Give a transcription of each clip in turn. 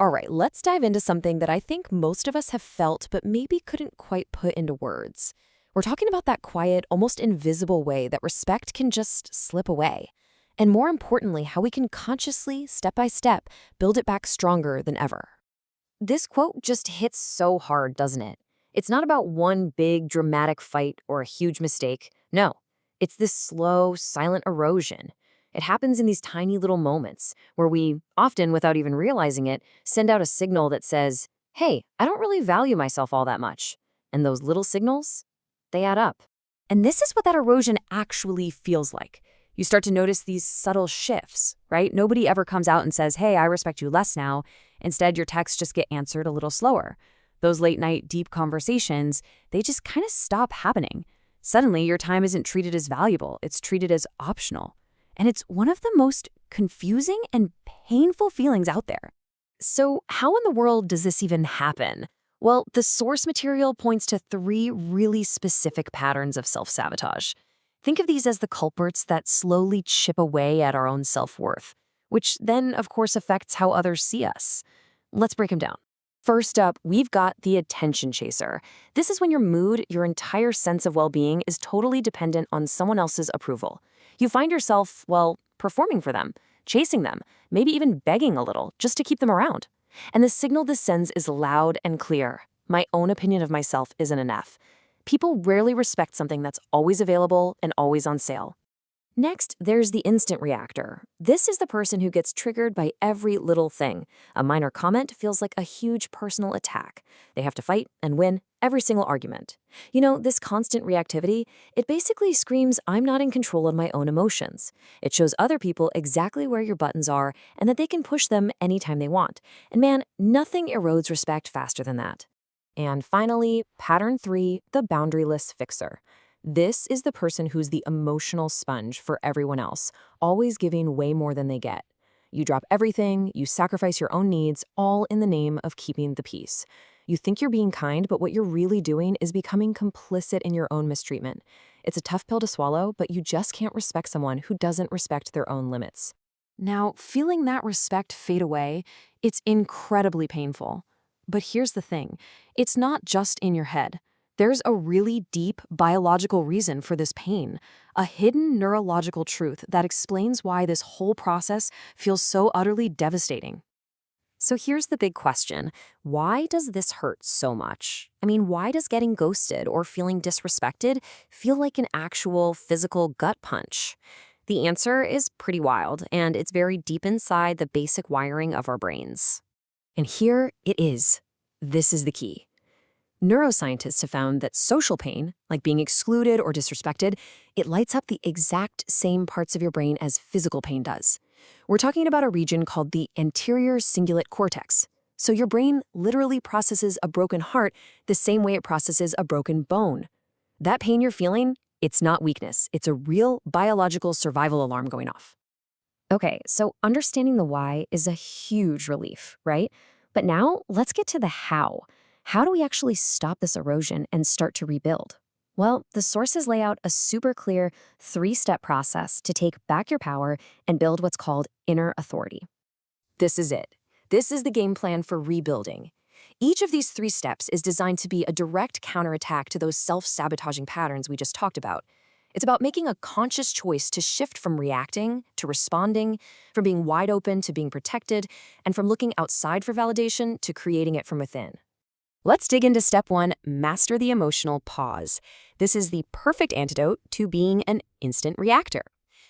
All right, let's dive into something that I think most of us have felt but maybe couldn't quite put into words. We're talking about that quiet, almost invisible way that respect can just slip away. And more importantly, how we can consciously, step by step, build it back stronger than ever. This quote just hits so hard, doesn't it? It's not about one big, dramatic fight or a huge mistake. No, it's this slow, silent erosion. It happens in these tiny little moments where we, often without even realizing it, send out a signal that says, hey, I don't really value myself all that much. And those little signals, they add up. And this is what that erosion actually feels like. You start to notice these subtle shifts, right? Nobody ever comes out and says, hey, I respect you less now. Instead, your texts just get answered a little slower. Those late night deep conversations, they just kind of stop happening. Suddenly, your time isn't treated as valuable, it's treated as optional. And it's one of the most confusing and painful feelings out there. So, how in the world does this even happen? Well, the source material points to three really specific patterns of self-sabotage. Think of these as the culprits that slowly chip away at our own self-worth, which then, of course, affects how others see us. Let's break them down. First up, we've got the attention chaser. This is when your mood, your entire sense of well-being is totally dependent on someone else's approval. You find yourself, well, performing for them, chasing them, maybe even begging a little just to keep them around. And the signal this sends is loud and clear. My own opinion of myself isn't enough. People rarely respect something that's always available and always on sale. Next, there's the instant reactor. This is the person who gets triggered by every little thing. A minor comment feels like a huge personal attack. They have to fight and win every single argument. You know, this constant reactivity, it basically screams, I'm not in control of my own emotions. It shows other people exactly where your buttons are and that they can push them anytime they want. And man, nothing erodes respect faster than that. And finally, pattern 3, the boundaryless fixer. This is the person who's the emotional sponge for everyone else, always giving way more than they get. You drop everything, you sacrifice your own needs, all in the name of keeping the peace. You think you're being kind, but what you're really doing is becoming complicit in your own mistreatment. It's a tough pill to swallow, but you just can't respect someone who doesn't respect their own limits. Now, feeling that respect fade away, it's incredibly painful. But here's the thing, it's not just in your head. There's a really deep biological reason for this pain, a hidden neurological truth that explains why this whole process feels so utterly devastating. So here's the big question. Why does this hurt so much? I mean, why does getting ghosted or feeling disrespected feel like an actual physical gut punch? The answer is pretty wild, and it's very deep inside the basic wiring of our brains. And here it is. This is the key. Neuroscientists have found that social pain, like being excluded or disrespected, it lights up the exact same parts of your brain as physical pain does. We're talking about a region called the anterior cingulate cortex. So your brain literally processes a broken heart the same way it processes a broken bone. That pain you're feeling, it's not weakness. It's a real biological survival alarm going off. Okay, so understanding the why is a huge relief, right? But now let's get to the how. How do we actually stop this erosion and start to rebuild? Well, the sources lay out a super clear 3-step process to take back your power and build what's called inner authority. This is it. This is the game plan for rebuilding. Each of these 3 steps is designed to be a direct counterattack to those self-sabotaging patterns we just talked about. It's about making a conscious choice to shift from reacting to responding, from being wide open to being protected, and from looking outside for validation to creating it from within. Let's dig into step 1, master the emotional pause. This is the perfect antidote to being an instant reactor.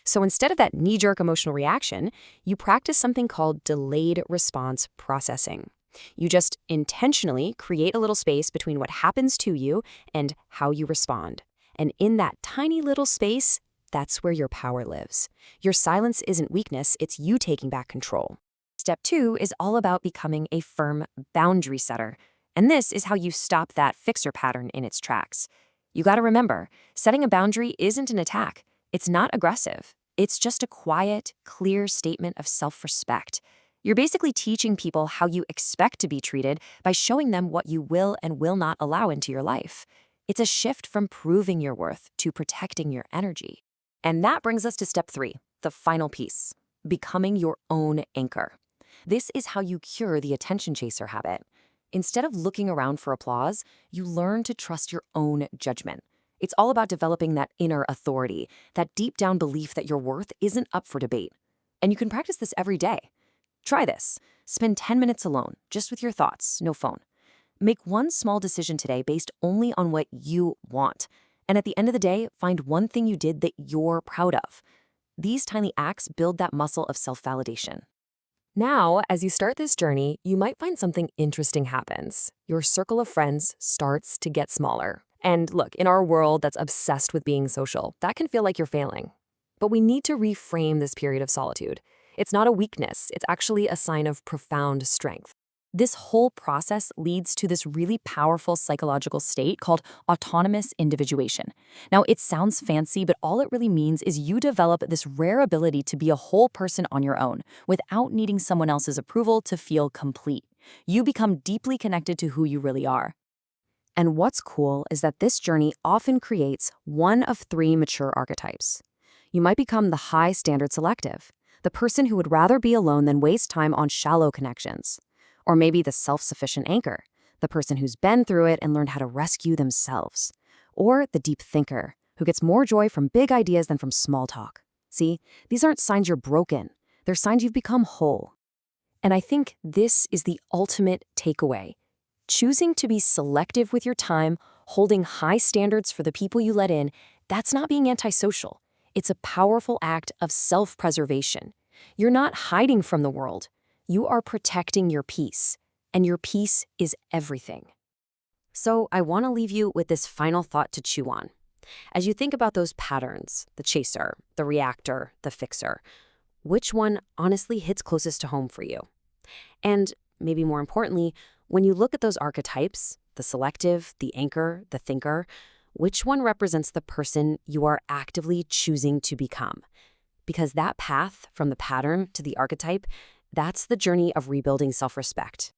So instead of that knee-jerk emotional reaction, you practice something called delayed response processing. You just intentionally create a little space between what happens to you and how you respond. And in that tiny little space, that's where your power lives. Your silence isn't weakness, it's you taking back control. Step 2 is all about becoming a firm boundary setter. And this is how you stop that fixer pattern in its tracks. You gotta remember, setting a boundary isn't an attack. It's not aggressive. It's just a quiet, clear statement of self-respect. You're basically teaching people how you expect to be treated by showing them what you will and will not allow into your life. It's a shift from proving your worth to protecting your energy. And that brings us to step 3, the final piece, becoming your own anchor. This is how you cure the attention chaser habit. Instead of looking around for applause, you learn to trust your own judgment. It's all about developing that inner authority, that deep down belief that your worth isn't up for debate. And you can practice this every day. Try this. Spend 10 minutes alone, just with your thoughts, no phone. Make one small decision today based only on what you want. And at the end of the day, find one thing you did that you're proud of. These tiny acts build that muscle of self-validation. Now, as you start this journey, you might find something interesting happens. Your circle of friends starts to get smaller. And look, in our world that's obsessed with being social, that can feel like you're failing. But we need to reframe this period of solitude. It's not a weakness, it's actually a sign of profound strength. This whole process leads to this really powerful psychological state called autonomous individuation. Now, it sounds fancy, but all it really means is you develop this rare ability to be a whole person on your own without needing someone else's approval to feel complete. You become deeply connected to who you really are. And what's cool is that this journey often creates one of three mature archetypes. You might become the high standard selective, the person who would rather be alone than waste time on shallow connections. Or maybe the self-sufficient anchor, the person who's been through it and learned how to rescue themselves. Or the deep thinker, who gets more joy from big ideas than from small talk. See, these aren't signs you're broken. They're signs you've become whole. And I think this is the ultimate takeaway. Choosing to be selective with your time, holding high standards for the people you let in, that's not being antisocial. It's a powerful act of self-preservation. You're not hiding from the world. You are protecting your peace, and your peace is everything. So I want to leave you with this final thought to chew on. As you think about those patterns, the chaser, the reactor, the fixer, which one honestly hits closest to home for you? And maybe more importantly, when you look at those archetypes, the selective, the anchor, the thinker, which one represents the person you are actively choosing to become? Because that path from the pattern to the archetype, that's the journey of rebuilding self-respect.